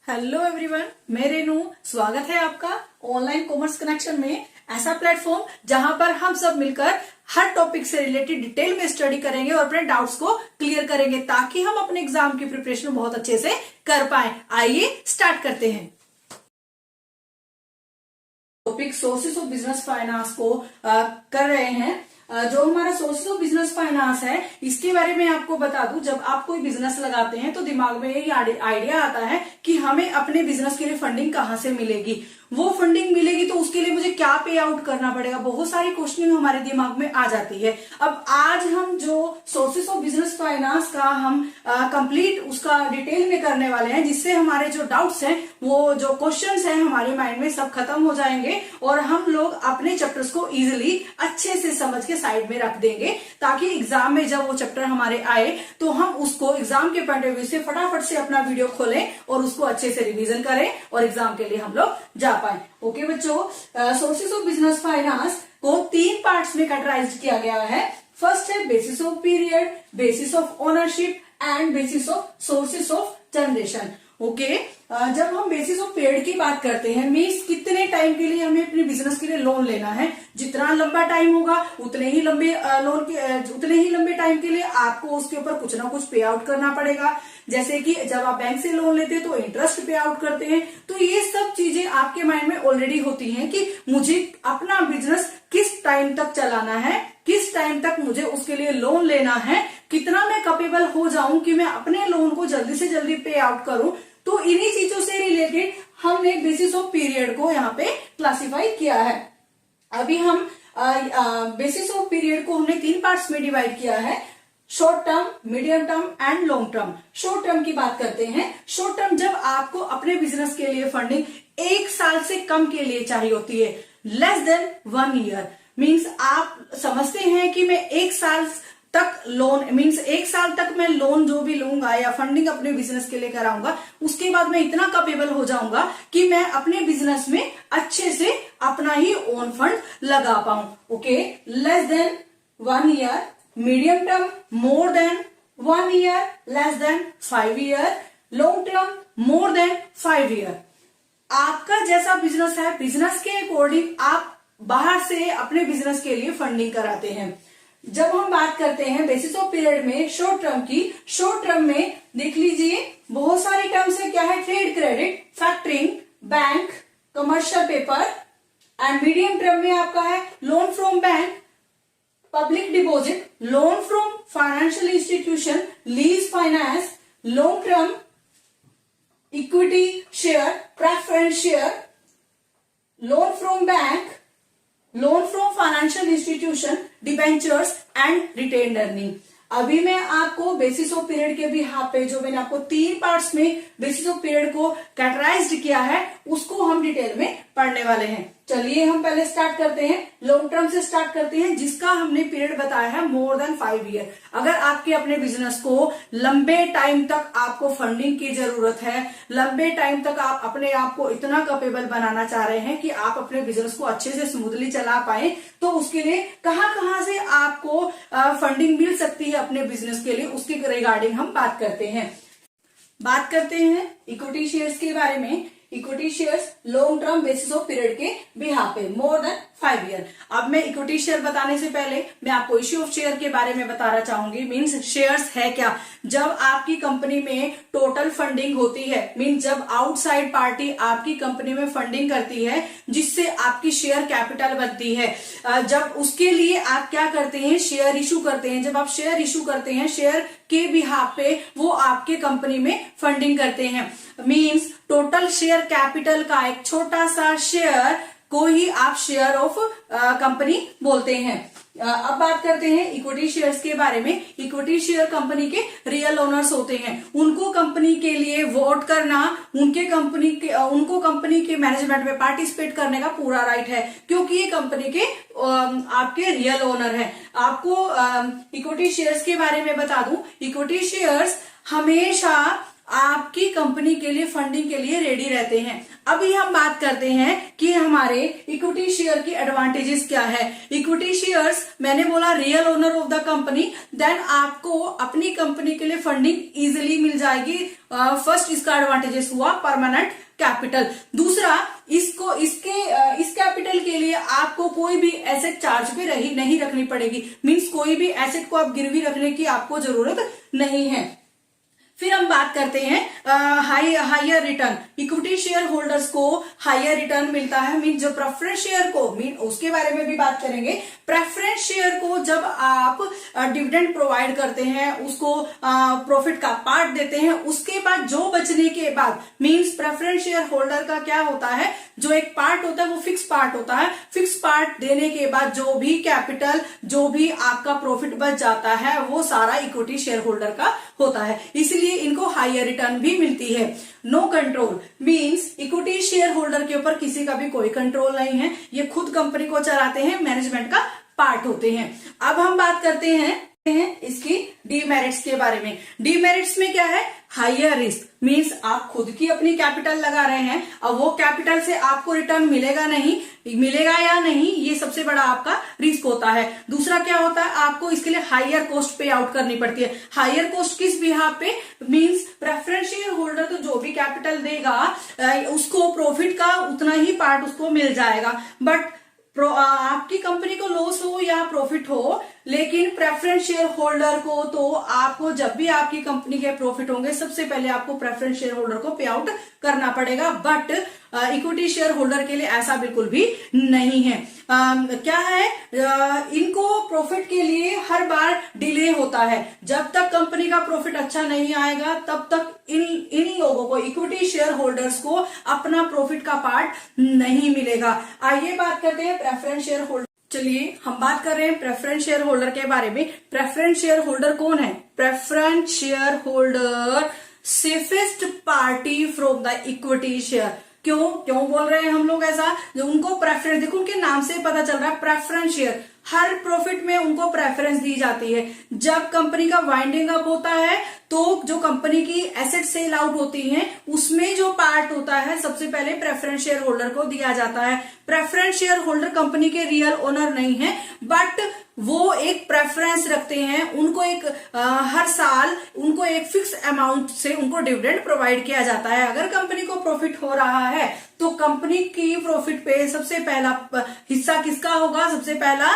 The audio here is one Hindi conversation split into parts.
हेलो एवरीवन, मैं रेनू। स्वागत है आपका ऑनलाइन कॉमर्स कनेक्शन में, ऐसा प्लेटफॉर्म जहां पर हम सब मिलकर हर टॉपिक से रिलेटेड डिटेल में स्टडी करेंगे और अपने डाउट्स को क्लियर करेंगे ताकि हम अपने एग्जाम की प्रिपरेशन बहुत अच्छे से कर पाए। आइए स्टार्ट करते हैं। Topic sources of business finance को कर रहे हैं। जो हमारा सोर्सेस ऑफ बिजनेस फाइनेंस है, इसके बारे में आपको बता दूं, जब आप कोई बिजनेस लगाते हैं तो दिमाग में यही आइडिया आता है कि हमें अपने बिजनेस के लिए फंडिंग कहाँ से मिलेगी, वो फंडिंग मिलेगी तो उसके लिए मुझे क्या पे आउट करना पड़ेगा। बहुत सारी क्वेश्चनिंग हमारे दिमाग में आ जाती है। अब आज हम जो सोर्सेस ऑफ बिजनेस फाइनेंस का हम कंप्लीट उसका डिटेल में करने वाले हैं, जिससे हमारे जो डाउट्स हैं, वो जो क्वेश्चंस हैं हमारे माइंड में सब खत्म हो जाएंगे और हम लोग अपने चैप्टर्स को इजिली अच्छे से समझ के साइड में रख देंगे, ताकि एग्जाम में जब वो चैप्टर हमारे आए तो हम उसको एग्जाम के पॉइंट ऑफ व्यू से फटाफट से अपना वीडियो खोलें और उसको अच्छे से रिवीजन करें और एग्जाम के लिए हम लोग जा पाए। ओके बच्चों, सोर्सेस ऑफ बिजनेस फाइनेंस को 3 पार्ट्स में कैटेगराइज किया गया है। फर्स्ट है basis of period, basis of ownership and bases of sources of generation. Okay, जब हम बेसिस ऑफ पीरियड की बात करते हैं, मीन्स कितने टाइम के लिए हमें अपने बिजनेस के लिए लोन लेना है। जितना लंबा टाइम होगा उतने ही लंबे टाइम के लिए आपको उसके ऊपर कुछ ना कुछ पे आउट करना पड़ेगा। जैसे कि जब आप बैंक से लोन लेते हैं तो इंटरेस्ट पे आउट करते हैं। तो ये सब चीजें आपके माइंड में ऑलरेडी होती हैं कि मुझे अपना बिजनेस किस टाइम तक चलाना है, किस टाइम तक मुझे उसके लिए लोन लेना है, कितना मैं कैपेबल हो जाऊं कि मैं अपने लोन को जल्दी से जल्दी पे आउट करूं। तो इन्हीं चीजों से रिलेटेड हमने बेसिस ऑफ पीरियड को यहाँ पे क्लासिफाई किया है। अभी हम बेसिस ऑफ पीरियड को हमने 3 पार्ट्स में डिवाइड किया है, short term, medium term and long term. Short term की बात करते हैं। शॉर्ट टर्म जब आपको अपने बिजनेस के लिए फंडिंग 1 साल से कम के लिए चाहिए होती है, लेस देन 1 ईयर। मीन्स आप समझते हैं कि मैं 1 साल तक लोन, मीन्स 1 साल तक मैं लोन जो भी लूंगा या फंडिंग अपने बिजनेस के लिए कराऊंगा, उसके बाद मैं इतना कैपेबल हो जाऊंगा कि मैं अपने बिजनेस में अच्छे से अपना ही ओन फंड लगा पाऊं। Okay, less than 1 year, medium term more than 1 year, less than 5 year, long term more than 5 year. आपका जैसा बिजनेस है, बिजनेस के अकॉर्डिंग आप बाहर से अपने बिजनेस के लिए फंडिंग कराते हैं। जब हम बात करते हैं बेसिस ऑफ पीरियड में शॉर्ट टर्म की, शॉर्ट टर्म में देख लीजिए बहुत सारी टर्म्स है। क्या है? Trade credit, factoring, bank, commercial paper. And medium term में आपका है loan from bank, public deposit, loan from financial institution, lease finance, long term equity share, preference share, loan from bank, loan from financial institution, debentures and retained earning. अभी मैं आपको बेसिस ऑफ पीरियड के भी हाफ पे, जो मैंने आपको 3 पार्ट्स में बेसिस ऑफ पीरियड को कैटेगराइज्ड किया है, उसको हम डिटेल में पढ़ने वाले हैं। चलिए हम पहले स्टार्ट करते हैं, लॉन्ग टर्म से स्टार्ट करते हैं, जिसका हमने पीरियड बताया है मोर देन 5 ईयर। अगर आपके अपने बिजनेस को लंबे टाइम तक आपको फंडिंग की जरूरत है, लंबे टाइम तक आप अपने आप को इतना कैपेबल बनाना चाह रहे हैं कि आप अपने बिजनेस को अच्छे से स्मूथली चला पाए, तो उसके लिए कहां से आपको फंडिंग मिल सकती है अपने बिजनेस के लिए, उसके रिगार्डिंग हम बात करते हैं इक्विटी शेयर्स के बारे में। Equity shares long term basis of period के बिहाफ पे मोर देन 5 ईयर। अब मैं इक्विटी शेयर बताने से पहले मैं आपको इश्यू ऑफ शेयर के बारे में बताना चाहूंगी। मींस शेयर्स है क्या? जब आपकी कंपनी में टोटल फंडिंग होती है, मींस जब आउटसाइड पार्टी आपकी कंपनी में फंडिंग करती है, जिससे आपकी शेयर कैपिटल बनती है, जब उसके लिए आप क्या करते हैं? शेयर इशू करते हैं। जब आप शेयर इशू करते हैं, शेयर के बिहाफ पे वो आपके कंपनी में फंडिंग करते हैं। मींस टोटल शेयर कैपिटल का एक छोटा सा शेयर को ही आप शेयर ऑफ कंपनी बोलते हैं। अब बात करते हैं इक्विटी शेयर्स के बारे में। इक्विटी शेयर कंपनी के रियल ओनर्स होते हैं। उनको कंपनी के लिए वोट करना, उनको कंपनी के मैनेजमेंट में पार्टिसिपेट करने का पूरा राइट है, क्योंकि ये कंपनी के आपके रियल ओनर है। आपको इक्विटी शेयर्स के बारे में बता दूं, इक्विटी शेयर्स हमेशा आपकी कंपनी के लिए फंडिंग के लिए रेडी रहते हैं। अभी हम बात करते हैं कि हमारे इक्विटी शेयर की एडवांटेजेस क्या है। इक्विटी शेयर्स मैंने बोला real owner of the company, then आपको अपनी कंपनी के लिए फंडिंग इजिली मिल जाएगी। फर्स्ट इसका एडवांटेजेस हुआ परमानेंट कैपिटल। दूसरा, इस कैपिटल के लिए आपको कोई भी एसेट चार्ज पे नहीं रखनी पड़ेगी, मींस कोई भी एसेट को आप गिरवी रखने की आपको जरूरत नहीं है। फिर हम बात करते हैं higher return. Equity share holders को हायर रिटर्न मिलता है, मीन जो प्रेफरेंस शेयर को, मीन उसके बारे में भी बात करेंगे। प्रेफरेंस शेयर को जब आप डिविडेंड प्रोवाइड करते हैं, उसको प्रॉफिट का पार्ट देते हैं, उसके बाद जो बचने के बाद, मींस प्रेफरेंस शेयर होल्डर का क्या होता है, जो एक पार्ट होता है वो फिक्स पार्ट होता है। फिक्स पार्ट देने के बाद जो भी कैपिटल, जो भी आपका प्रॉफिट बच जाता है, वो सारा इक्विटी शेयर होल्डर का होता है, इसलिए इनको हायर रिटर्न भी मिलती है। No control, means equity share holder के ऊपर किसी का भी कोई कंट्रोल नहीं है, ये खुद कंपनी को चलाते हैं, मैनेजमेंट का पार्ट होते हैं। अब हम बात करते हैं इसकी डीमेरिट्स के बारे में। डीमेरिट्स में क्या है, हायर रिस्क, मींस आप खुद की अपनी कैपिटल लगा रहे हैं, अब वो कैपिटल से आपको रिटर्न मिलेगा या नहीं, ये सबसे बड़ा आपका रिस्क होता है। दूसरा क्या होता है, आपको इसके लिए हायर कॉस्ट पे आउट करनी पड़ती है। हायर कॉस्ट किस बिहाफ पे, मींस प्रेफरेंस शेयर होल्डर तो जो भी कैपिटल देगा उसको प्रॉफिट का उतना ही पार्ट उसको मिल जाएगा, बट आपकी कंपनी को लॉस हो या प्रॉफिट हो, लेकिन प्रेफरेंस शेयर होल्डर को तो आपको जब भी आपकी कंपनी के प्रॉफिट होंगे सबसे पहले आपको प्रेफरेंस शेयर होल्डर को पे आउट करना पड़ेगा। बट इक्विटी शेयर होल्डर के लिए ऐसा बिल्कुल भी नहीं है। क्या है, इनको प्रॉफिट के लिए हर बार डिले होता है। जब तक कंपनी का प्रॉफिट अच्छा नहीं आएगा तब तक इन लोगों को, इक्विटी शेयर होल्डर्स को अपना प्रॉफिट का पार्ट नहीं मिलेगा। आइए बात करते हैं प्रेफरेंस शेयर होल्डर। चलिए हम बात कर रहे हैं प्रेफरेंस शेयर होल्डर के बारे में। प्रेफरेंस शेयर होल्डर कौन है? Preference share holder safest party from the equity share. क्यों बोल रहे हैं हम लोग ऐसा? जो उनको प्रेफरेंस, देखो उनके नाम से पता चल रहा है, प्रेफरेंस शेयर, हर प्रॉफिट में उनको प्रेफरेंस दी जाती है। जब कंपनी का वाइंडिंग अप होता है तो जो कंपनी की एसेट सेल आउट होती हैं उसमें जो पार्ट होता है सबसे पहले प्रेफरेंस शेयर होल्डर को दिया जाता है। प्रेफरेंस शेयर होल्डर कंपनी के रियल ओनर नहीं है, बट वो एक प्रेफरेंस रखते हैं। उनको एक हर साल उनको एक फिक्स अमाउंट से उनको डिविडेंड प्रोवाइड किया जाता है। अगर कंपनी को प्रॉफिट हो रहा है तो कंपनी की प्रॉफिट पे सबसे पहला हिस्सा किसका होगा, सबसे पहला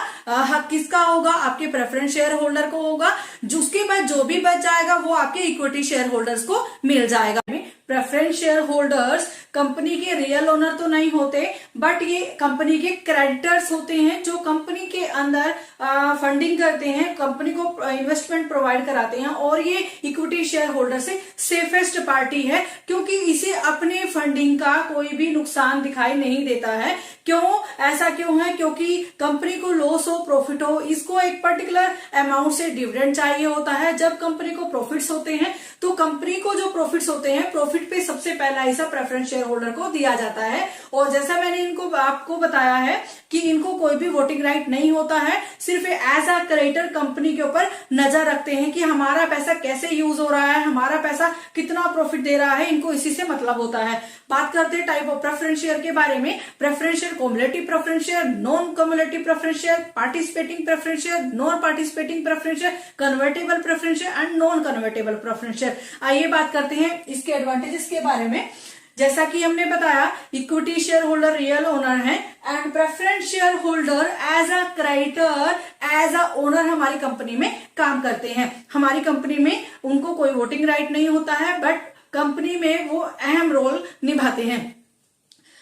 हक किसका होगा? आपके प्रेफरेंस शेयर होल्डर को होगा। उसके बाद जो भी बच जाएगा वो आपके इक्विटी शेयर होल्डर्स को मिल जाएगा। प्रेफरेंस शेयर होल्डर्स कंपनी के रियल ओनर तो नहीं होते, बट ये कंपनी के क्रेडिटर्स होते हैं जो कंपनी के अंदर फंडिंग करते हैं, कंपनी को इन्वेस्टमेंट प्रोवाइड कराते हैं। और ये इक्विटी शेयर होल्डर से सेफेस्ट पार्टी है, क्योंकि इसे अपने फंडिंग का कोई भी नुकसान दिखाई नहीं देता है। ऐसा क्यों है? क्योंकि कंपनी को लॉस हो प्रॉफिट हो, इसको एक पर्टिकुलर अमाउंट से डिविडेंड चाहिए होता है। जब कंपनी को प्रॉफिट्स होते हैं तो कंपनी को जो प्रॉफिट्स होते हैं, प्रॉफिट पे सबसे पहला हिस्सा प्रेफरेंस शेयर होल्डर को दिया जाता है। और जैसा मैंने आपको बताया है कि इनको कोई भी वोटिंग राइट नहीं होता है, सिर्फ एज अ क्रेडिटर कंपनी के ऊपर नजर रखते हैं कि हमारा पैसा कैसे यूज हो रहा है, हमारा पैसा कितना प्रॉफिट दे रहा है, इनको इसी से मतलब होता है। बात करते हैं टाइप ऑफ प्रेफरेंस शेयर के बारे में। Preference share, cumulative preference share, non cumulative preference share, participating preference share, non participating preference share, convertible preference share and non convertible preference share. आइए बात करते हैं इसके एडवांटेजेस के बारे में। जैसा कि हमने बताया, equity share holder real owner है and preference share holder as a creditor, as a owner हमारी कंपनी में काम करते हैं। हमारी कंपनी में उनको कोई वोटिंग राइट नहीं होता है, बट कंपनी में वो अहम रोल निभाते हैं।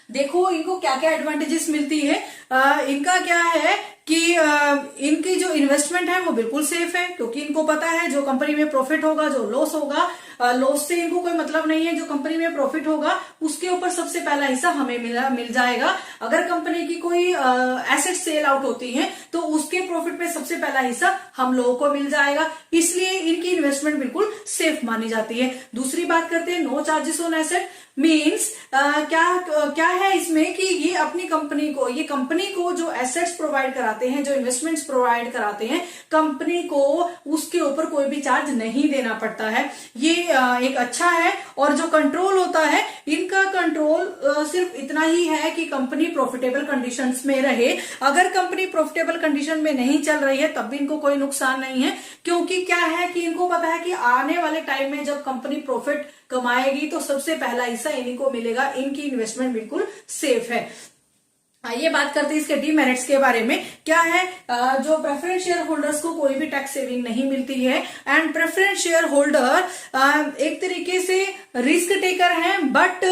देखो इनको क्या क्या एडवांटेजेस मिलती है। इनका क्या है कि इनकी जो इन्वेस्टमेंट है वो बिल्कुल सेफ है, क्योंकि इनको पता है जो कंपनी में प्रॉफिट होगा, जो लॉस होगा, लॉस से इनको कोई मतलब नहीं है। जो कंपनी में प्रॉफिट होगा उसके ऊपर सबसे पहला हिस्सा हमें मिल जाएगा। अगर कंपनी की कोई एसेट सेल आउट होती है तो उसके प्रॉफिट पे सबसे पहला हिस्सा हम लोगों को मिल जाएगा, इसलिए इनकी इन्वेस्टमेंट बिल्कुल सेफ मानी जाती है। दूसरी बात करते हैं no charges on asset. Means क्या है इसमें कि ये अपनी कंपनी को, ये कंपनी कंपनी को जो एसेट्स प्रोवाइड कराते हैं, जो इन्वेस्टमेंट्स प्रोवाइड कराते हैं, कंपनी को उसके ऊपर कोई भी चार्ज नहीं देना पड़ता है। ये एक अच्छा है। और जो कंट्रोल होता है, इनका कंट्रोल सिर्फ इतना ही है कि कंपनी प्रॉफिटेबल कंडीशंस में रहे। अगर कंपनी प्रॉफिटेबल कंडीशन में नहीं चल रही है तब भी इनको कोई नुकसान नहीं है, क्योंकि क्या है कि इनको पता है कि आने वाले टाइम में जब कंपनी प्रॉफिट कमाएगी तो सबसे पहला हिस्सा इन्हीं को मिलेगा। इनकी इन्वेस्टमेंट बिल्कुल सेफ है। आइए बात करते हैं इसके डीमेरिट्स के बारे में। क्या है, जो प्रेफरेंस शेयर होल्डर्स को कोई भी टैक्स सेविंग नहीं मिलती है। एंड प्रेफरेंस शेयर होल्डर एक तरीके से रिस्क टेकर हैं, बट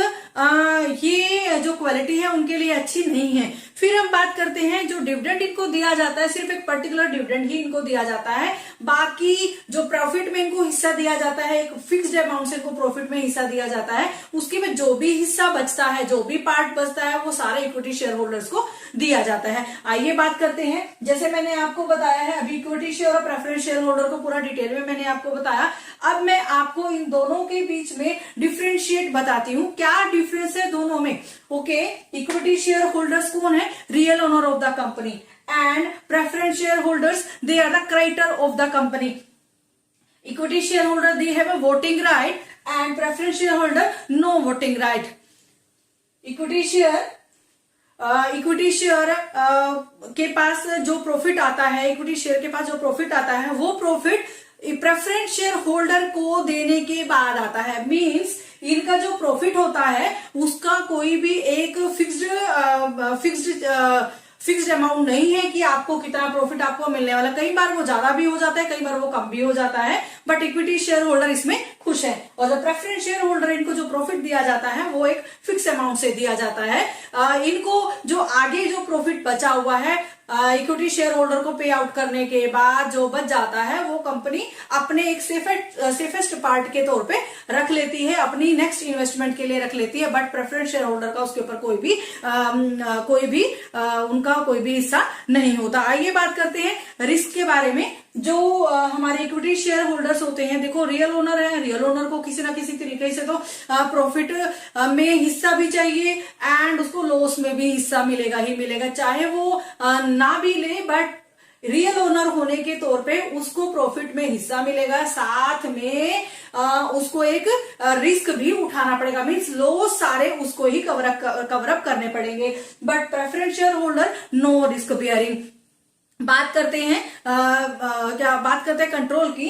ये जो क्वालिटी है उनके लिए अच्छी नहीं है। फिर हम बात करते हैं जो डिविडेंड इनको दिया जाता है, सिर्फ एक पर्टिकुलर डिविडेंड ही इनको दिया जाता है। बाकी जो प्रॉफिट में इनको हिस्सा दिया जाता है, एक फिक्स्ड अमाउंट से इनको प्रॉफिट में हिस्सा दिया जाता है, उसके में जो भी हिस्सा बचता है, जो भी पार्ट बचता है, वो सारे इक्विटी शेयर होल्डर्स को दिया जाता है। आइए बात करते हैं, जैसे मैंने आपको बताया है अभी इक्विटी शेयर और प्रेफरेंस शेयर होल्डर को पूरा डिटेल में मैंने आपको बताया। अब मैं आपको इन दोनों के बीच में डिफरेंशिएट बताती हूँ, क्या डिफरेंस है दोनों में। ओके, इक्विटी शेयर होल्डर्स कौन है? Real owner of the company. And preference share holders, they are the creditor of the company. Equity share holder, they have a voting right, and preference share holder no voting right. Equity share के पास जो प्रॉफिट आता है, इक्विटी शेयर के पास जो प्रॉफिट आता है, वो प्रॉफिट प्रेफरेंस शेयर होल्डर को देने के बाद आता है। मींस इनका जो प्रॉफिट होता है उसका कोई भी एक फिक्स्ड अमाउंट नहीं है कि आपको कितना प्रॉफिट आपको मिलने वाला। कई बार वो ज्यादा भी हो जाता है, कई बार वो कम भी हो जाता है, बट इक्विटी शेयर होल्डर इसमें खुश है। और जो प्रेफरेंस शेयर होल्डर, इनको जो प्रॉफिट दिया जाता है वो एक फिक्स अमाउंट से दिया जाता है। इनको जो आगे जो प्रॉफिट बचा हुआ है इक्विटी शेयर होल्डर को पे आउट करने के बाद जो बच जाता है, वो कंपनी अपने एक सेफेस्ट पार्ट के तौर पे रख लेती है, अपनी नेक्स्ट इन्वेस्टमेंट के लिए रख लेती है। बट प्रेफरेंस शेयर होल्डर का उसके ऊपर उनका कोई भी हिस्सा नहीं होता। आइए बात करते हैं रिस्क के बारे में। जो हमारे इक्विटी शेयर होल्डर्स होते हैं, देखो रियल ओनर है, रियल ओनर को किसी ना किसी तरीके से तो प्रॉफिट में हिस्सा भी चाहिए, एंड उसको लॉस में भी हिस्सा मिलेगा ही मिलेगा, चाहे वो ना भी ले, बट रियल ओनर होने के तौर पे उसको प्रॉफिट में हिस्सा मिलेगा, साथ में उसको एक रिस्क भी उठाना पड़ेगा। मींस लॉस सारे उसको ही कवरअप करने पड़ेंगे। But preference share holder no risk bearing. बात करते हैं कंट्रोल की।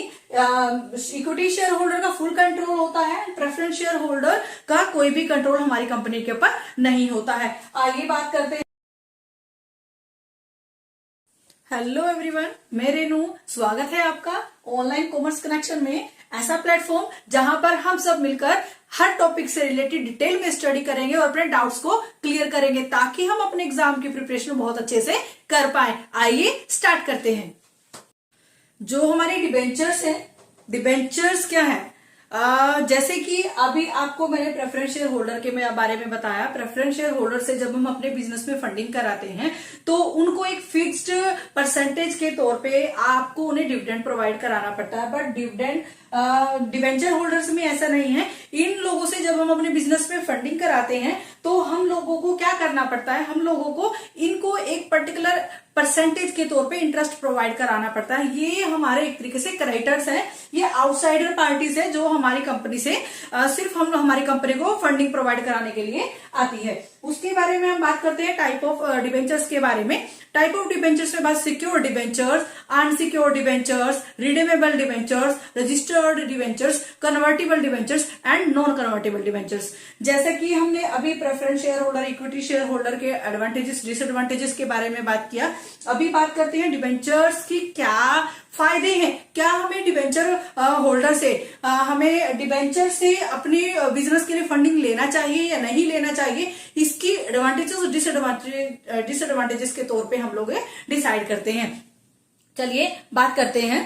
इक्विटी शेयर होल्डर का फुल कंट्रोल होता है, प्रेफरेंस शेयर होल्डर का कोई भी कंट्रोल हमारी कंपनी के ऊपर नहीं होता है। आइए बात करते हैं। हेलो एवरीवन, मैं रेनू, स्वागत है आपका ऑनलाइन कॉमर्स कनेक्शन में, ऐसा प्लेटफॉर्म जहां पर हम सब मिलकर हर टॉपिक से रिलेटेड डिटेल में स्टडी करेंगे और अपने डाउट्स को क्लियर करेंगे, ताकि हम अपने एग्जाम की प्रिपरेशन बहुत अच्छे से कर पाए। आइए स्टार्ट करते हैं। जो हमारे डिबेंचर्स हैं, डिबेंचर्स क्या है? जैसे कि अभी आपको मैंने प्रेफरेंस शेयर होल्डर के बारे में बताया। प्रेफरेंस शेयर होल्डर से जब हम अपने बिजनेस में फंडिंग कराते हैं तो उनको एक फिक्स्ड परसेंटेज के तौर पे आपको उन्हें डिविडेंड प्रोवाइड कराना पड़ता है। बट डिवेंचर होल्डर्स में ऐसा नहीं है। इन लोगों से जब हम अपने बिजनेस में फंडिंग कराते हैं तो हम लोगों को क्या करना पड़ता है, हम लोगों को इनको एक पर्टिकुलर परसेंटेज के तौर पे इंटरेस्ट प्रोवाइड कराना पड़ता है। ये हमारे एक तरीके से क्रेडिटर्स हैं, ये आउटसाइडर पार्टीज है जो हमारी कंपनी से सिर्फ हमारी कंपनी को फंडिंग प्रोवाइड कराने के लिए आती है। उसके बारे में हम बात करते हैं टाइप ऑफ डिबेंचर्स के बारे में। टाइप ऑफ डिबेंचर्स में बात secure debentures, unsecure debentures, redeemable debentures, registered debentures, convertible debentures and non convertible debentures. जैसे कि हमने अभी preference share holder, equity share holder के एडवांटेजेस डिसएडवांटेजेस के बारे में बात किया। अभी बात करते हैं डिबेंचर्स की क्या फायदे हैं। क्या हमें डिबेंचर होल्डर से हमें डिबेंचर से अपनी बिजनेस के लिए फंडिंग लेना चाहिए या नहीं लेना चाहिए, इसकी एडवांटेजेस और डिसएडवांटेजेस के तौर पे हम लोग डिसाइड करते हैं। चलिए बात करते हैं।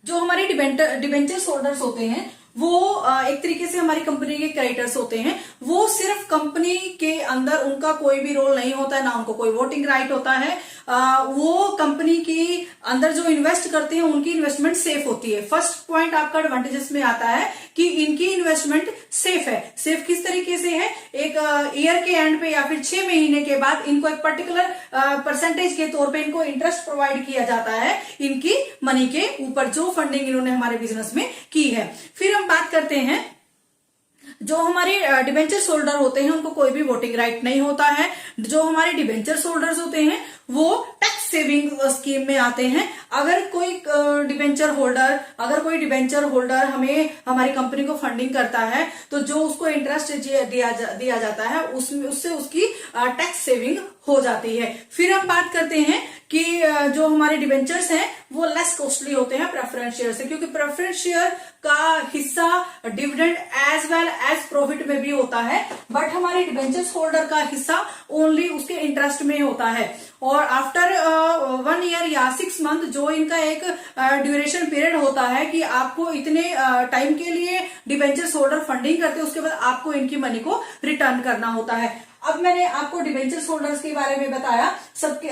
जो हमारे डिबेंचर्स होल्डर्स होते हैं वो एक तरीके से हमारी कंपनी के क्रेडिटर्स होते हैं। वो सिर्फ कंपनी के अंदर उनका कोई भी रोल नहीं होता है, ना उनको कोई वोटिंग राइट होता है, वो कंपनी की अंदर जो इन्वेस्ट करते हैं उनकी इन्वेस्टमेंट सेफ होती है। फर्स्ट पॉइंट आपका एडवांटेजेस में आता है कि इनकी इन्वेस्टमेंट सेफ है। सेफ किस तरीके से है, एक ईयर के एंड पे या फिर 6 महीने के बाद इनको एक पर्टिकुलर परसेंटेज के तौर पे इनको इंटरेस्ट प्रोवाइड किया जाता है इनकी मनी के ऊपर, जो फंडिंग इन्होंने हमारे बिजनेस में की है। फिर हम बात करते हैं, जो हमारे डिबेंचर्स होल्डर होते हैं उनको कोई भी वोटिंग राइट नहीं होता है। जो हमारे डिबेंचर्स होल्डर्स होते हैं वो टैक्स सेविंग स्कीम में आते हैं। अगर कोई डिबेंचर होल्डर हमें हमारी कंपनी को फंडिंग करता है तो जो उसको इंटरेस्ट दिया जाता है उससे उसकी टैक्स सेविंग हो जाती है। फिर हम बात करते हैं कि जो हमारे डिबेंचर्स हैं वो लेस कॉस्टली होते हैं प्रेफरेंस शेयर से, क्योंकि प्रेफरेंस शेयर का हिस्सा dividend as well as profit में भी होता है, बट हमारे डिबेंचर्स होल्डर का हिस्सा ओनली उसके इंटरेस्ट में होता है। और आफ्टर 1 ईयर या 6 मंथ जो इनका एक ड्यूरेशन पीरियड होता है कि आपको इतने टाइम के लिए डिबेंचर्स होल्डर फंडिंग करते हैं, उसके बाद आपको इनकी मनी को रिटर्न करना होता है। अब मैंने आपको डिबेंचर्स होल्डर्स के बारे में बताया, सबके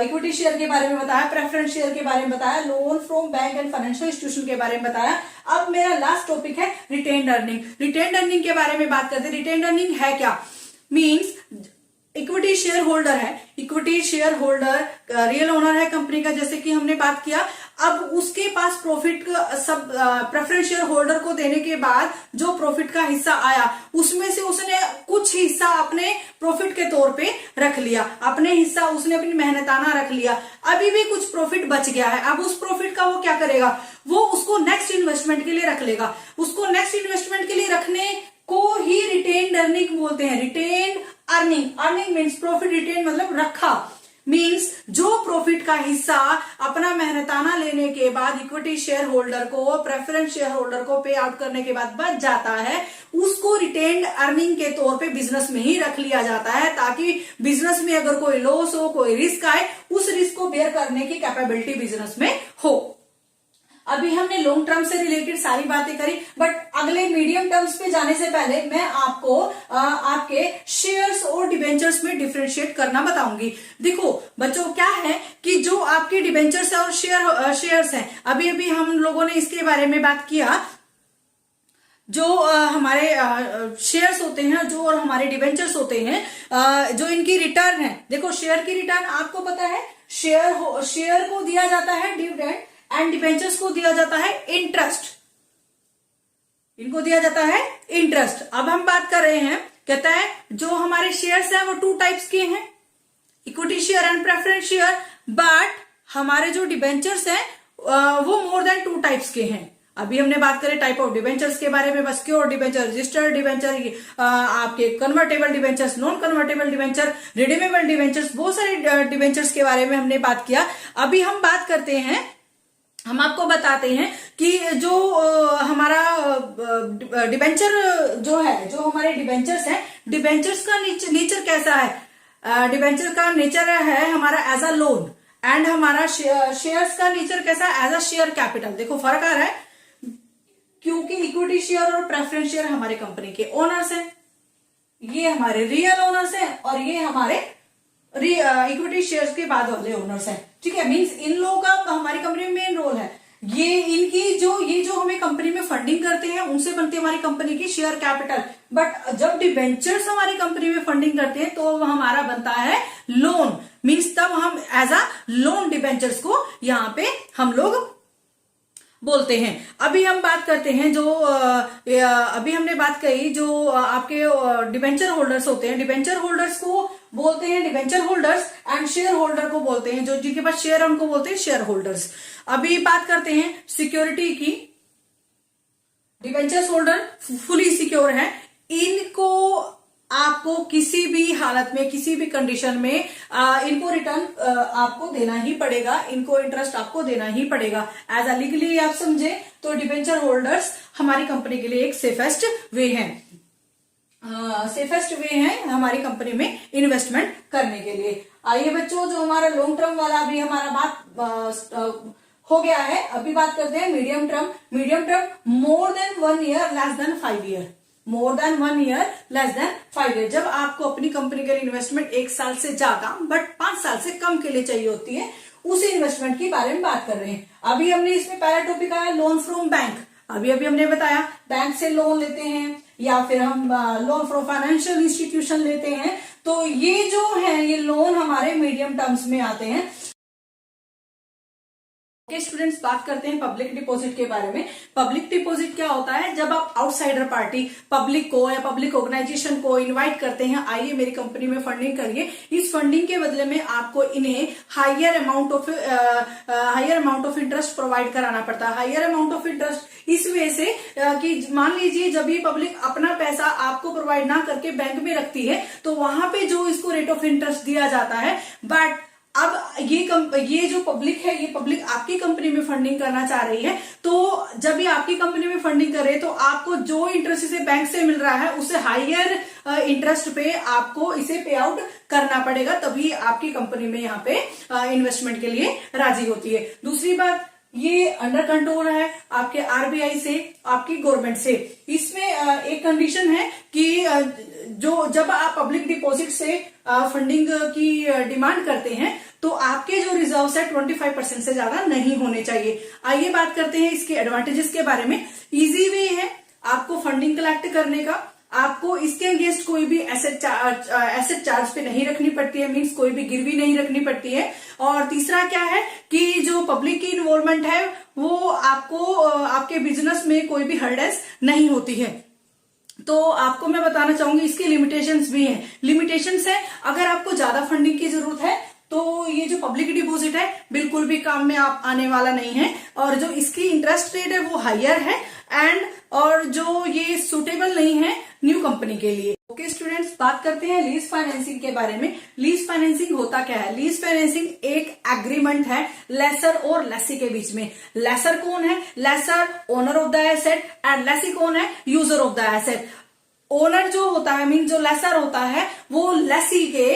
इक्विटी शेयर के बारे में बताया, प्रेफरेंस शेयर के बारे में बताया, loan from bank and financial institution के बारे में बताया। अब मेरा लास्ट टॉपिक है रिटेन्ड अर्निंग। रिटेन्ड अर्निंग के बारे में बात करते हैं। रिटेन्ड अर्निंग है क्या? मीन्स इक्विटी शेयर होल्डर है, equity share holder real owner है कंपनी का, जैसे कि हमने बात किया। अब उसके पास प्रॉफिट सब प्रेफरेंस शेयर होल्डर को देने के बाद जो प्रॉफिट का हिस्सा आया उसमें से उसने कुछ हिस्सा अपने प्रॉफिट के तौर पे रख लिया, अपने हिस्सा उसने अपनी मेहनताना रख लिया। अभी भी कुछ प्रॉफिट बच गया है, अब उस प्रॉफिट का वो क्या करेगा, वो उसको नेक्स्ट इन्वेस्टमेंट के लिए रख लेगा। उसको नेक्स्ट इन्वेस्टमेंट के लिए रखने को ही रिटेन्ड अर्निंग बोलते हैं। Retained earning means profit, retain मतलब रखा, मीन्स जो प्रॉफिट का हिस्सा अपना मेहनताना लेने के बाद इक्विटी शेयर होल्डर को, प्रेफरेंस शेयर होल्डर को पे आउट करने के बाद बच जाता है, उसको रिटेन्ड अर्निंग के तौर पे बिजनेस में ही रख लिया जाता है, ताकि बिजनेस में अगर कोई लॉस हो, कोई रिस्क आए, उस रिस्क को बेयर करने की कैपेबिलिटी बिजनेस में हो। अभी हमने लॉन्ग टर्म से रिलेटेड सारी बातें करी, बट अगले मीडियम टर्म्स पे जाने से पहले मैं आपको आपके शेयर्स और डिबेंचर्स में डिफरेंशिएट करना बताऊंगी। देखो बच्चों, क्या है कि जो आपके डिबेंचर्स और शेयर्स हैं, अभी अभी हम लोगों ने इसके बारे में बात किया। जो हमारे शेयर्स होते हैं, जो और हमारे डिबेंचर्स होते हैं, जो इनकी रिटर्न है, देखो शेयर की रिटर्न आपको पता है, शेयर को दिया जाता है डिविडेंड एंड डिबेंचर्स को दिया जाता है इंटरेस्ट, इनको दिया जाता है इंटरेस्ट। अब हम बात कर रहे हैं, कहता है जो हमारे शेयर्स हैं वो 2 टाइप्स के हैं, equity share and preference share, but हमारे जो डिबेंचर्स हैं वो मोर देन 2 टाइप्स के हैं। अभी हमने बात करें टाइप ऑफ डिबेंचर्स के बारे में, बस सिक्योर्ड डिबेंचर, रजिस्टर्ड डिबेंचर, आपके convertible debentures, non convertible debenture, redeemable debentures, बहुत सारे डिबेंचर्स के बारे में हमने बात किया। अभी हम बात करते हैं, हम आपको बताते हैं कि जो हमारा डिबेंचर जो है, जो हमारे डिबेंचर्स हैं, डिबेंचर्स का नेचर कैसा है। डिबेंचर का नेचर है हमारा एज अ लोन, एंड हमारा शेयर्स का नेचर कैसा है, एज अ शेयर कैपिटल। देखो फर्क आ रहा है, क्योंकि इक्विटी शेयर और प्रेफरेंस शेयर हमारे कंपनी के ओनर्स हैं, ये हमारे रियल ओनर्स हैं, और ये हमारे इक्विटी शेयर्स के बाद वाले ओनर्स हैं। ठीक है, मींस इन लोगों का हमारी कंपनी में मेन रोल है। ये जो हमें कंपनी में फंडिंग करते हैं उनसे बनती है हमारी कंपनी की शेयर कैपिटल। बट जब डिबेंचर्स हमारी कंपनी में फंडिंग करते हैं तो हमारा बनता है लोन, मींस तब हम एज अ लोन डिबेंचर्स को यहाँ पे हम लोग बोलते हैं। अभी हम बात करते हैं, जो अभी हमने बात कही, जो आपके डिबेंचर होल्डर्स होते हैं, डिबेंचर होल्डर्स को बोलते हैं debenture holders, and share holder को बोलते हैं, जो जिनके पास शेयर है उनको बोलते हैं शेयर होल्डर्स। अभी बात करते हैं सिक्योरिटी की। डिबेंचर होल्डर फुली सिक्योर है, इनको आपको किसी भी हालत में, किसी भी कंडीशन में इनको रिटर्न आपको देना ही पड़ेगा, इनको इंटरेस्ट आपको देना ही पड़ेगा। एज अ लीगली आप समझे तो डिबेंचर होल्डर्स हमारी कंपनी के लिए एक सेफेस्ट वे है, सेफेस्ट वे है हमारी कंपनी में इन्वेस्टमेंट करने के लिए। आइए बच्चों, जो हमारा लॉन्ग टर्म वाला अभी हमारा बात हो गया है, अभी बात करते हैं medium term. Medium term more than 1 year, less than 5 year. More than 1 year, less than 5 year. जब आपको अपनी कंपनी के लिए इन्वेस्टमेंट 1 साल से ज्यादा बट 5 साल से कम के लिए चाहिए होती है, उस इन्वेस्टमेंट के बारे में बात कर रहे हैं। अभी हमने इसमें पहला टॉपिक आया लोन फ्रॉम बैंक। अभी हमने बताया बैंक से लोन लेते हैं या फिर हम लोन फ्रॉम फाइनेंशियल इंस्टीट्यूशन लेते हैं। तो ये जो है ये लोन हमारे मीडियम टर्म्स में आते हैं। ओके स्टूडेंट्स, बात करते हैं पब्लिक डिपॉजिट के बारे में। पब्लिक डिपॉजिट क्या होता है? जब आप आउटसाइडर पार्टी पब्लिक को या पब्लिक ऑर्गेनाइजेशन को इनवाइट करते हैं, आइए मेरी कंपनी में फंडिंग करिए। इस फंडिंग के बदले में आपको इन्हें higher amount of interest provide कराना पड़ता है। हायर अमाउंट ऑफ इंटरेस्ट इस वजह से कि मान लीजिए जब ये पब्लिक अपना पैसा आपको प्रोवाइड ना करके बैंक में रखती है तो वहां पे जो इसको रेट ऑफ इंटरेस्ट दिया जाता है, बट अब ये जो पब्लिक है, ये पब्लिक आपकी कंपनी में फंडिंग करना चाह रही है, तो जब ये आपकी कंपनी में फंडिंग करे तो आपको जो इंटरेस्ट इसे बैंक से मिल रहा है उससे हायर इंटरेस्ट पे आपको इसे पे आउट करना पड़ेगा, तभी आपकी कंपनी में यहाँ पे इन्वेस्टमेंट के लिए राजी होती है। दूसरी बात, ये अंडर कंट्रोल है आपके आरबीआई से, आपकी गवर्नमेंट से। इसमें एक कंडीशन है कि जब आप पब्लिक डिपॉजिट से फंडिंग की डिमांड करते हैं तो आपके जो रिजर्व्स है 25% से ज्यादा नहीं होने चाहिए। आइए बात करते हैं इसके एडवांटेजेस के बारे में। इजी वे है आपको फंडिंग कलेक्ट करने का। आपको इसके अगेंस्ट कोई भी एसेट चार्ज पे नहीं रखनी पड़ती है, मींस कोई भी गिरवी नहीं रखनी पड़ती है। और तीसरा क्या है कि जो पब्लिक की इन्वॉल्वमेंट है वो आपको आपके बिजनेस में कोई भी हर्डल्स नहीं होती है। तो आपको मैं बताना चाहूंगी इसके लिमिटेशंस भी हैं। लिमिटेशंस है, अगर आपको ज्यादा फंडिंग की जरूरत है तो ये जो पब्लिक डिपॉजिट है बिल्कुल भी काम में आप आने वाला नहीं है, और जो इसकी इंटरेस्ट रेट है वो हायर है और जो ये सुटेबल नहीं है न्यू कंपनी के लिए। ओके स्टूडेंट्स, बात करते हैं लीज फाइनेंसिंग के बारे में। लीज फाइनेंसिंग होता क्या है? लीज फाइनेंसिंग एक एग्रीमेंट है लेसर और लेसी के बीच में। लेसर कौन है? Lessor owner of the asset and lessee कौन है? User of the asset. Owner जो होता है मीन जो लेसर होता है वो लेसी के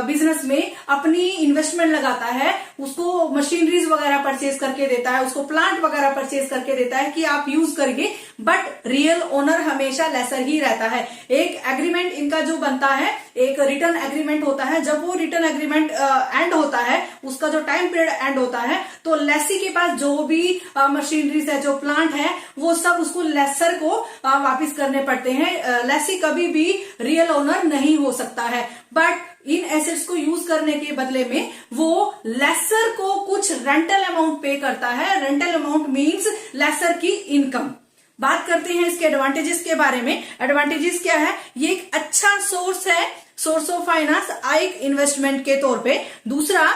बिजनेस में अपनी इन्वेस्टमेंट लगाता है, उसको मशीनरीज वगैरह परचेज करके देता है, उसको प्लांट वगैरह परचेज करके देता है कि आप यूज करिए, बट रियल ओनर हमेशा लेसर ही रहता है। एक एग्रीमेंट इनका जो बनता है, एक रिटर्न एग्रीमेंट होता है। जब वो रिटर्न एग्रीमेंट एंड होता है, उसका जो टाइम पीरियड एंड होता है, तो लेसी के पास जो भी मशीनरीज है, जो प्लांट है, वो सब उसको लेसर को वापिस करने पड़ते हैं। लेसी कभी भी रियल ओनर नहीं हो सकता है, बट इन एसेट्स को यूज करने के बदले में वो लेसर को कुछ रेंटल अमाउंट पे करता है। रेंटल अमाउंट मींस लेसर की इनकम। बात करते हैं इसके एडवांटेजेस के बारे में। एडवांटेजेस क्या है? ये एक अच्छा सोर्स है, सोर्स ऑफ फाइनेंस एक इन्वेस्टमेंट के तौर पे। दूसरा,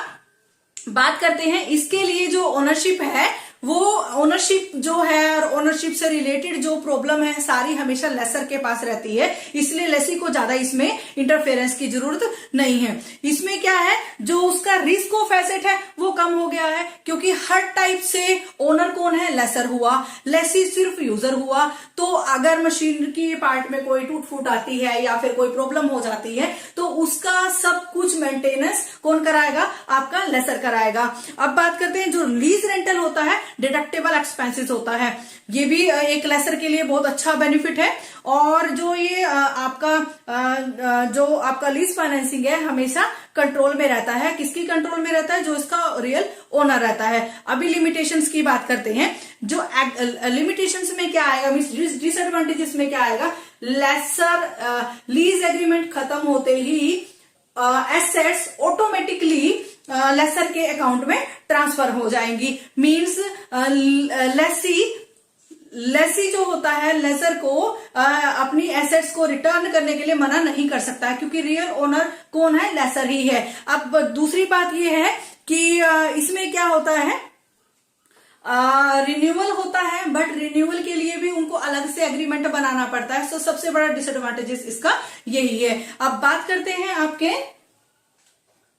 बात करते हैं इसके लिए जो ओनरशिप है, वो ओनरशिप जो है और ओनरशिप से रिलेटेड जो प्रॉब्लम है सारी हमेशा लेसर के पास रहती है, इसलिए लेसी को ज्यादा इसमें इंटरफेरेंस की जरूरत नहीं है। इसमें क्या है, जो उसका रिस्क ऑफ एसेट है वो कम हो गया है, क्योंकि हर टाइप से ओनर कौन है? लेसर हुआ, लेसी सिर्फ यूजर हुआ। तो अगर मशीन की पार्ट में कोई टूट फूट आती है या फिर कोई प्रॉब्लम हो जाती है तो उसका सब कुछ मेंटेनेंस कौन कराएगा? आपका लेसर कराएगा। अब बात करते हैं जो लीज रेंटल होता है, डिडक्टेबल एक्सपेंसेस होता है। ये भी एक लेसर के लिए बहुत अच्छा बेनिफिट है। और जो ये आपका लीज फाइनेंसिंग है हमेशा कंट्रोल में रहता है। किसकी कंट्रोल में रहता है? जो इसका रियल ओनर रहता है। अभी लिमिटेशंस की बात करते हैं। जो लिमिटेशंस में क्या आएगा, मींस डिसएडवांटेजेस में क्या आएगा? लेसर लीज एग्रीमेंट खत्म होते ही एसेट्स ऑटोमेटिकली लेसर के अकाउंट में ट्रांसफर हो जाएंगी। मींस लेसी जो होता है लेसर को अपनी एसेट्स को रिटर्न करने के लिए मना नहीं कर सकता है, क्योंकि रियल ओनर कौन है? लेसर ही है। अब दूसरी बात यह है कि इसमें क्या होता है, रिन्यूअल होता है, बट रिन्यूअल के लिए भी उनको अलग से एग्रीमेंट बनाना पड़ता है। तो सबसे बड़ा डिसएडवांटेजेस इसका यही है। अब बात करते हैं आपके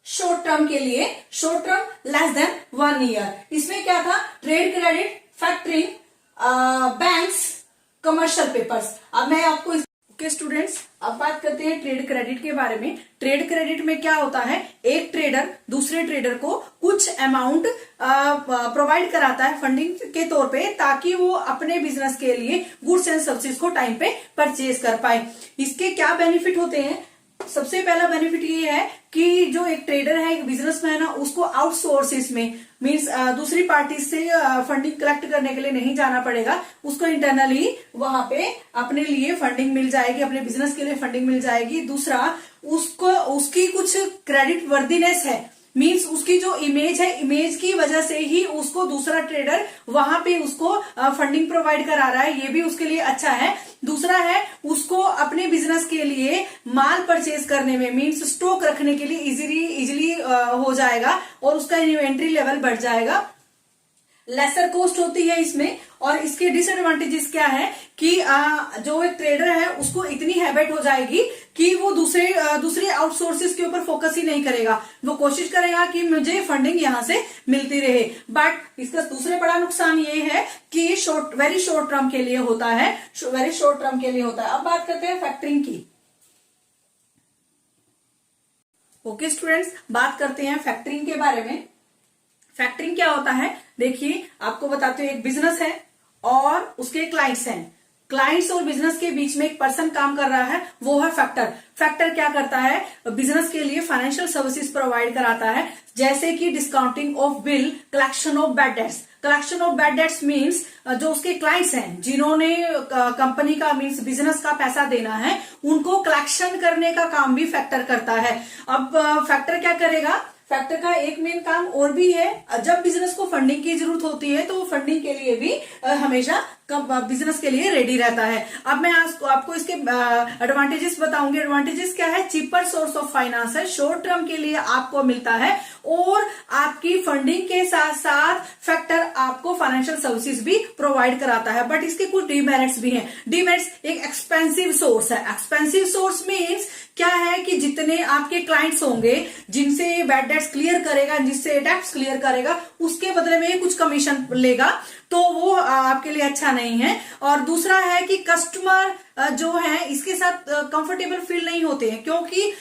शॉर्ट टर्म के लिए। Short term less than 1 year. इसमें क्या था? Trade credit, factoring, banks, commercial papers. अब मैं आपको ओके स्टूडेंट्स, अब बात करते हैं ट्रेड क्रेडिट के बारे में। ट्रेड क्रेडिट में क्या होता है, एक ट्रेडर दूसरे ट्रेडर को कुछ अमाउंट प्रोवाइड कराता है फंडिंग के तौर पे, ताकि वो अपने बिजनेस के लिए गुड्स एंड सर्विसेज को टाइम पे परचेज कर पाए। इसके क्या बेनिफिट होते हैं? सबसे पहला बेनिफिट ये है कि जो एक ट्रेडर है, एक बिजनेसमैन है, उसको आउटसोर्सेस में मींस दूसरी पार्टी से फंडिंग कलेक्ट करने के लिए नहीं जाना पड़ेगा। उसको इंटरनली वहां पे अपने लिए फंडिंग मिल जाएगी, अपने बिजनेस के लिए फंडिंग मिल जाएगी। दूसरा, उसको उसकी कुछ क्रेडिट वर्दीनेस है, मींस उसकी जो इमेज है, इमेज की वजह से ही उसको दूसरा ट्रेडर वहां पे उसको फंडिंग प्रोवाइड करा रहा है, ये भी उसके लिए अच्छा है। दूसरा है, उसको अपने बिजनेस के लिए माल परचेज करने में मींस स्टॉक रखने के लिए इजीली हो जाएगा और उसका इन्वेंट्री लेवल बढ़ जाएगा, लेसर कॉस्ट होती है इसमें। और इसके डिसएडवांटेजेस क्या है कि जो एक ट्रेडर है उसको इतनी हैबिट हो जाएगी कि वो दूसरे आउटसोर्सेज के ऊपर फोकस ही नहीं करेगा, वो कोशिश करेगा कि मुझे फंडिंग यहां से मिलती रहे। बट इसका दूसरे बड़ा नुकसान ये है कि वेरी शॉर्ट टर्म के लिए होता है, वेरी शॉर्ट टर्म के लिए होता है। अब बात करते हैं फैक्टरिंग की। ओके स्टूडेंट्स, बात करते हैं फैक्टरिंग के बारे में। फैक्टरिंग क्या होता है, देखिए आपको बताते हैं, एक बिजनेस है और उसके क्लाइंट्स हैं। क्लाइंट्स और बिजनेस के बीच में एक पर्सन काम कर रहा है, वो है फैक्टर। फैक्टर क्या करता है, बिजनेस के लिए फाइनेंशियल सर्विसेज प्रोवाइड कराता है, जैसे कि discounting of bill, collection of bad debts. Collection of bad debts means जो उसके क्लाइंट्स हैं, जिन्होंने कंपनी का मीन्स बिजनेस का पैसा देना है, उनको कलेक्शन करने का काम भी फैक्टर करता है। अब फैक्टर क्या करेगा, फैक्टर का एक मेन काम और भी है, जब बिजनेस को फंडिंग की जरूरत होती है तो वो फंडिंग के लिए भी हमेशा बिजनेस के लिए रेडी रहता है। अब मैं आपको इसके एडवांटेजेस बताऊंगी। एडवांटेजेस क्या है, चीपर सोर्स ऑफ फाइनेंस है, शॉर्ट टर्म के लिए आपको मिलता है और आपकी फंडिंग के साथ साथ फैक्टर आपको फाइनेंशियल सर्विसेज भी प्रोवाइड कराता है। बट इसके कुछ डीमेरिट्स भी हैं। डीमेरिट्स, एक एक्सपेंसिव सोर्स है। एक्सपेंसिव सोर्स मीन्स क्या है कि जितने आपके क्लाइंट्स होंगे जिनसे बैड डेट्स क्लियर करेगा, जिससे डेट्स क्लियर करेगा, उसके बदले में कुछ कमीशन लेगा, तो वो आपके लिए अच्छा नहीं है। और दूसरा है कि कस्टमर जो है इसके साथ कंफर्टेबल फील नहीं होते हैं, क्योंकि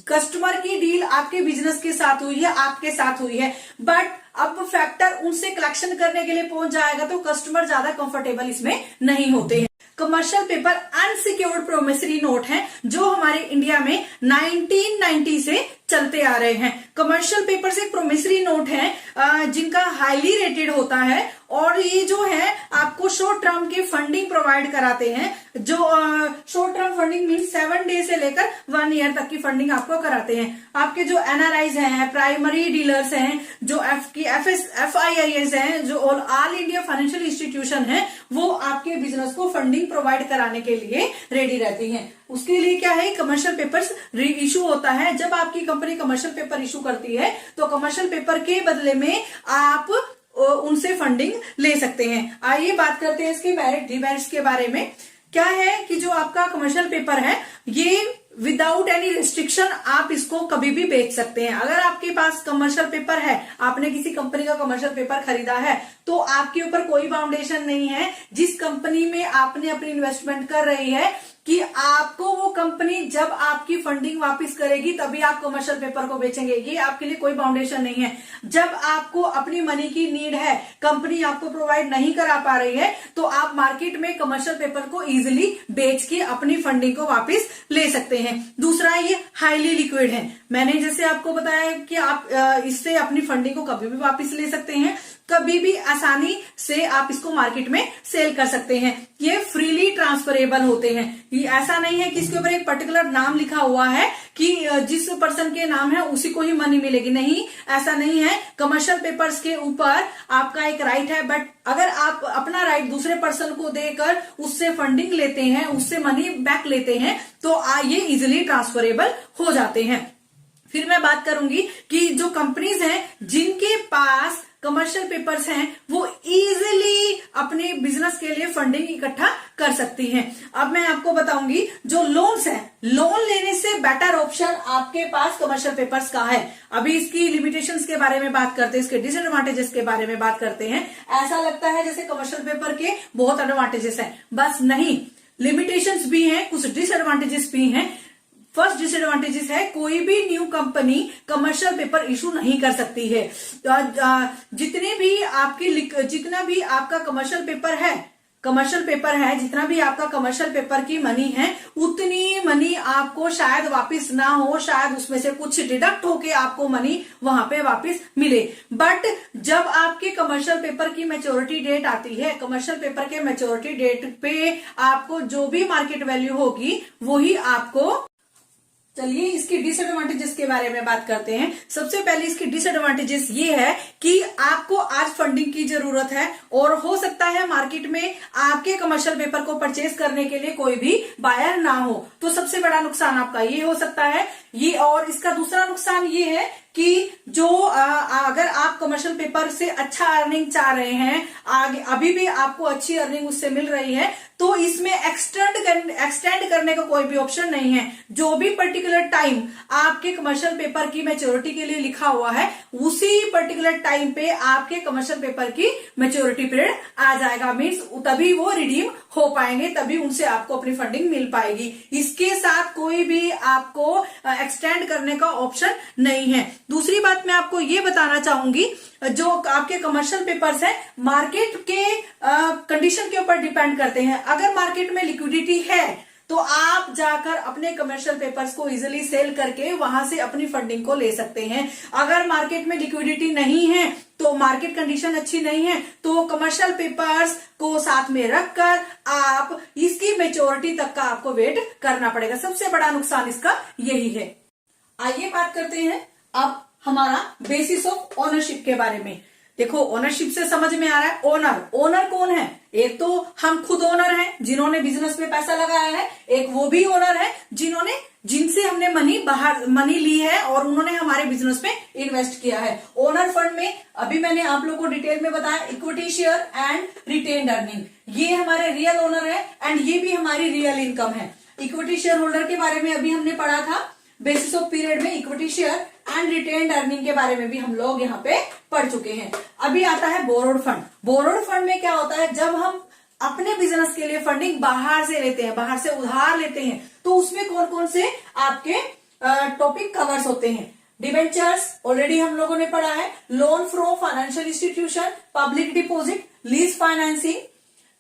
कस्टमर की डील आपके बिजनेस के साथ हुई है, आपके साथ हुई है, बट अब फैक्टर उनसे कलेक्शन करने के लिए पहुंच जाएगा तो कस्टमर ज्यादा कंफर्टेबल इसमें नहीं होते हैं। Commercial paper unsecured promissory note हैं, जो हमारे इंडिया में 1990 से चलते आ रहे हैं। कमर्शियल पेपर्स एक प्रोमिसरी नोट है जिनका हाईली रेटेड होता है और ये जो है आपको शॉर्ट टर्म की फंडिंग प्रोवाइड कराते हैं। जो short term funding mean 7 day से लेकर 1 ईयर तक की फंडिंग आपको कराते हैं। आपके जो एनआरआईज हैं, प्राइमरी डीलर्स हैं, जो FIIs हैं, जो ऑल इंडिया फाइनेंशियल इंस्टीट्यूशन है, वो आपके बिजनेस को फंडिंग प्रोवाइड कराने के लिए रेडी रहती हैं। उसके लिए क्या है, कमर्शियल पेपर्स इशू होता है। जब आपकी कंपनी कमर्शियल पेपर इशू करती है तो कमर्शियल पेपर के बदले में आप उनसे फंडिंग ले सकते हैं। आइए बात करते हैं इसके मेरिट डिमेरिट्स के बारे में। क्या है कि जो आपका कमर्शियल पेपर है, ये विदाउट एनी रिस्ट्रिक्शन आप इसको कभी भी बेच सकते हैं। अगर आपके पास कमर्शियल पेपर है, आपने किसी कंपनी का कमर्शियल पेपर खरीदा है, तो आपके ऊपर कोई बाउंडेशन नहीं है जिस कंपनी में आपने अपनी इन्वेस्टमेंट कर रही है कि आपको वो कंपनी जब आपकी फंडिंग वापस करेगी तभी आप कमर्शियल पेपर को बेचेंगे। ये आपके लिए कोई बाउंडेशन नहीं है। जब आपको अपनी मनी की नीड है, कंपनी आपको प्रोवाइड नहीं करा पा रही है, तो आप मार्केट में कमर्शियल पेपर को इजीली बेच के अपनी फंडिंग को वापस ले सकते हैं। दूसरा, ये हाईली लिक्विड है। मैंने जैसे आपको बताया कि आप इससे अपनी फंडिंग को कभी भी वापस ले सकते हैं, कभी भी आसानी से आप इसको मार्केट में सेल कर सकते हैं। ये फ्रीली ट्रांसफरेबल होते हैं। ये ऐसा नहीं है कि इसके ऊपर एक पर्टिकुलर नाम लिखा हुआ है कि जिस पर्सन के नाम है उसी को ही मनी मिलेगी, नहीं, ऐसा नहीं है। कमर्शियल पेपर्स के ऊपर आपका एक राइट है, बट अगर आप अपना राइट दूसरे पर्सन को देकर उससे फंडिंग लेते हैं, उससे मनी बैक लेते हैं, तो ये इजिली ट्रांसफरेबल हो जाते हैं। फिर मैं बात करूंगी कि जो कंपनीज हैं जिनके पास कमर्शियल पेपर्स हैं, वो इजीली अपने बिजनेस के लिए फंडिंग इकट्ठा कर सकती हैं। अब मैं आपको बताऊंगी जो लोन्स हैं, लोन लेने से बेटर ऑप्शन आपके पास कमर्शियल पेपर्स का है। अभी इसकी लिमिटेशंस के बारे में बात करते हैं, इसके डिसएडवांटेजेस के बारे में बात करते हैं। ऐसा लगता है जैसे कमर्शियल पेपर के बहुत एडवांटेजेस हैं, बस नहीं। लिमिटेशंस भी हैं, कुछ डिसएडवांटेजेस भी हैं। फर्स्ट डिसएडवांटेजेस है, कोई भी new company commercial paper issue नहीं कर सकती है। जितना भी आपका कमर्शियल पेपर है, जितना भी आपका कमर्शियल पेपर की मनी है, उतनी मनी आपको शायद वापस ना हो, शायद उसमें से कुछ डिडक्ट होके आपको मनी वहां पे वापस मिले। बट जब आपके कमर्शियल पेपर की मैच्योरिटी डेट आती है, कमर्शियल पेपर के मैच्योरिटी डेट पे आपको जो भी मार्केट वैल्यू होगी वही आपको। चलिए इसकी डिसएडवांटेजेस के बारे में बात करते हैं। सबसे पहले इसकी डिसएडवांटेजेस ये है कि आपको आज फंडिंग की जरूरत है और हो सकता है मार्केट में आपके कमर्शियल पेपर को परचेज करने के लिए कोई भी बायर ना हो, तो सबसे बड़ा नुकसान आपका ये हो सकता है ये। और इसका दूसरा नुकसान ये है कि जो अगर आप कमर्शियल पेपर से अच्छा अर्निंग चाह रहे हैं, आगे अभी भी आपको अच्छी अर्निंग उससे मिल रही है, तो इसमें एक्सटेंड करने का कोई भी ऑप्शन नहीं है। जो भी पर्टिकुलर टाइम आपके कमर्शियल पेपर की मैच्योरिटी के लिए लिखा हुआ है, उसी पर्टिकुलर टाइम पे आपके कमर्शियल पेपर की मैच्योरिटी पीरियड आ जाएगा, मीन्स तभी वो रिडीम हो पाएंगे, तभी उनसे आपको अपनी फंडिंग मिल पाएगी। इसके साथ कोई भी आपको एक्सटेंड करने का ऑप्शन नहीं है। दूसरी बात मैं आपको ये बताना चाहूंगी, जो आपके कमर्शियल पेपर्स हैं, मार्केट के कंडीशन के ऊपर डिपेंड करते हैं। अगर मार्केट में लिक्विडिटी है तो आप जाकर अपने कमर्शियल पेपर्स को इजीली सेल करके वहां से अपनी फंडिंग को ले सकते हैं। अगर मार्केट में लिक्विडिटी नहीं है, तो मार्केट कंडीशन अच्छी नहीं है, तो कमर्शियल पेपर्स को साथ में रखकर आप इसकी मैच्योरिटी तक का आपको वेट करना पड़ेगा। सबसे बड़ा नुकसान इसका यही है। आइए बात करते हैं अब हमारा बेसिस ऑफ ओनरशिप के बारे में। देखो, ओनरशिप से समझ में आ रहा है ओनर कौन है। एक तो हम खुद ओनर हैं जिन्होंने बिजनेस में पैसा लगाया है, एक वो भी ओनर है जिनसे हमने मनी ली है और उन्होंने हमारे बिजनेस में इन्वेस्ट किया है। ओनर फंड में अभी मैंने आप लोगों को डिटेल में बताया, equity share and retained earning, ये हमारे रियल ओनर है एंड ये भी हमारी रियल इनकम है। इक्विटी शेयर होल्डर के बारे में अभी हमने पढ़ा था, बेसिस ऑफ पीरियड में equity share and retained earning के बारे में भी हम लोग यहाँ पे पढ़ चुके हैं। अभी आता है बोरोड फंड। बोरोड फंड में क्या होता है, जब हम अपने बिजनेस के लिए फंडिंग बाहर से लेते हैं, बाहर से उधार लेते हैं, तो उसमें कौन कौन से आपके टॉपिक कवर्स होते हैं। डिबेंचर्स ऑलरेडी हम लोगों ने पढ़ा है, loan from financial institution, public deposit, lease financing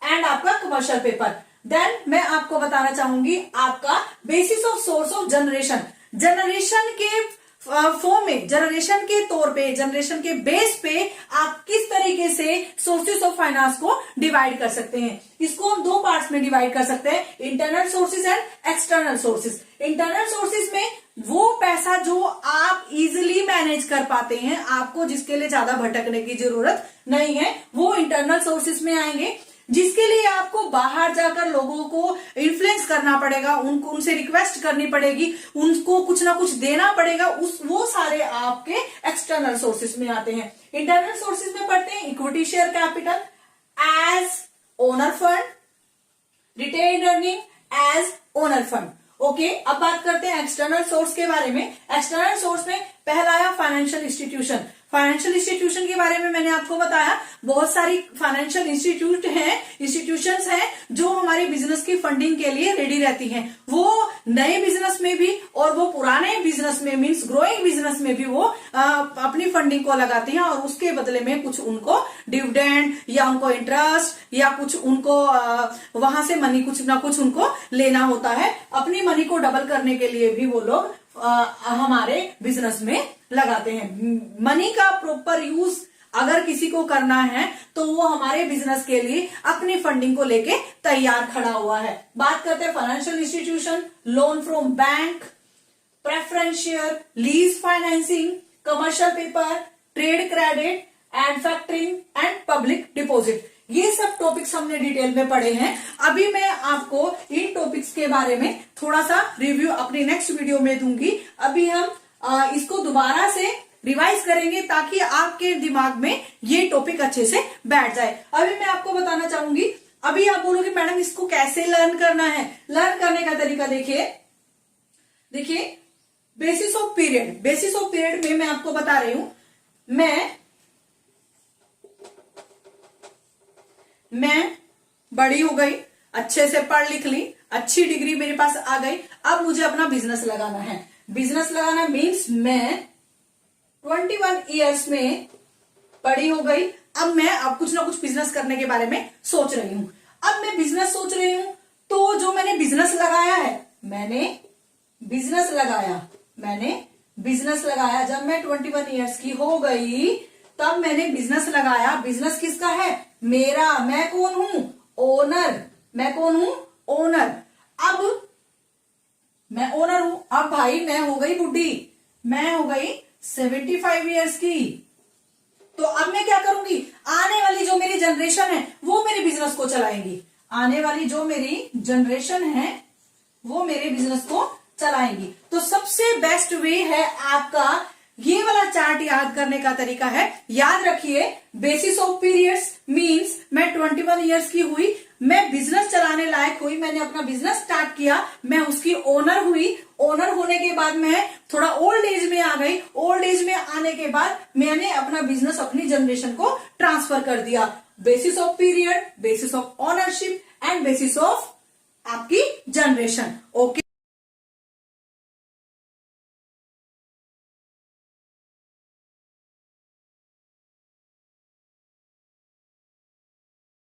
and आपका कमर्शियल पेपर। देन मैं आपको बताना चाहूंगी आपका basis of source of generation के फॉर्म में, जनरेशन के तौर पे, जनरेशन के बेस पे आप किस तरीके से सोर्सेस ऑफ फाइनेंस को डिवाइड कर सकते हैं। इसको हम दो पार्ट्स में डिवाइड कर सकते हैं, internal sources and external sources. Internal sources में वो पैसा जो आप इजिली मैनेज कर पाते हैं, आपको जिसके लिए ज्यादा भटकने की जरूरत नहीं है, वो इंटरनल सोर्सेज में आएंगे। जिसके लिए आपको बाहर जाकर लोगों को इन्फ्लुएंस करना पड़ेगा, उनसे रिक्वेस्ट करनी पड़ेगी, उनको कुछ ना कुछ देना पड़ेगा, वो सारे आपके एक्सटर्नल सोर्सेस में आते हैं। इंटरनल सोर्सेस में पढ़ते हैं equity share capital as owner fund, retained earning as owner fund. Okay, अब बात करते हैं एक्सटर्नल सोर्स के बारे में। एक्सटर्नल सोर्स में पहला आया फाइनेंशियल इंस्टीट्यूशन। फाइनेंशियल इंस्टीट्यूशन के बारे में मैंने आपको बताया, बहुत सारी फाइनेंशियल इंस्टीट्यूशंस हैं जो हमारे बिजनेस की फंडिंग के लिए रेडी रहती हैं। वो नए बिजनेस में भी और वो पुराने बिजनेस में, मींस ग्रोइंग बिजनेस में भी वो अपनी फंडिंग को लगाती हैं और उसके बदले में कुछ उनको डिविडेंड या उनको इंटरेस्ट या कुछ उनको वहां से मनी कुछ ना कुछ उनको लेना होता है। अपनी मनी को डबल करने के लिए भी वो लोग हमारे बिजनेस में लगाते हैं। मनी का प्रॉपर यूज अगर किसी को करना है तो वो हमारे बिजनेस के लिए अपनी फंडिंग को लेके तैयार खड़ा हुआ है। बात करते हैं financial institution, loan from bank, preference share, lease financing, commercial paper, trade credit and factoring and public deposit. ये सब टॉपिक्स हमने डिटेल में पढ़े हैं। अभी मैं आपको इन टॉपिक्स के बारे में थोड़ा सा रिव्यू अपनी नेक्स्ट वीडियो में दूंगी। अभी हम इसको दोबारा से रिवाइज करेंगे ताकि आपके दिमाग में ये टॉपिक अच्छे से बैठ जाए। अभी मैं आपको बताना चाहूंगी, अभी आप बोलोगे मैडम इसको कैसे लर्न करना है। लर्न करने का तरीका देखिए बेसिस ऑफ पीरियड में मैं आपको बता रही हूं, मैं बड़ी हो गई, अच्छे से पढ़ लिख ली, अच्छी डिग्री मेरे पास आ गई, अब मुझे अपना बिजनेस लगाना है। बिजनेस लगाना मीन्स मैं 21 ईयर्स में बड़ी हो गई, अब कुछ ना कुछ बिजनेस करने के बारे में सोच रही हूं। अब मैं बिजनेस सोच रही हूं, तो जो मैंने बिजनेस लगाया है, मैंने बिजनेस लगाया जब मैं 21 ईयर्स की हो गई, तब मैंने बिजनेस लगाया। बिजनेस किसका है? मेरा। मैं कौन हूं? ओनर। मैं कौन हूं? ओनर। अब मैं ओनर हूं। अब भाई मैं हो गई बुढ़ी, मैं हो गई 75 ईयर्स की, तो अब मैं क्या करूंगी? आने वाली जो मेरी जनरेशन है वो मेरे बिजनेस को चलाएंगी। आने वाली जो मेरी जनरेशन है वो मेरे बिजनेस को चलाएंगी। तो सबसे बेस्ट वे है आपका ये वाला चार्ट याद करने का तरीका है। याद रखिए, बेसिस ऑफ पीरियड्स मींस मैं 21 ईयर्स की हुई, मैं बिजनेस चलाने लायक हुई, मैंने अपना बिजनेस स्टार्ट किया, मैं उसकी ओनर हुई। ओनर होने के बाद मैं थोड़ा ओल्ड एज में आ गई। ओल्ड एज में आने के बाद मैंने अपना बिजनेस अपनी जनरेशन को ट्रांसफर कर दिया। Basis of period, basis of ownership and bases of आपकी जनरेशन। ओके।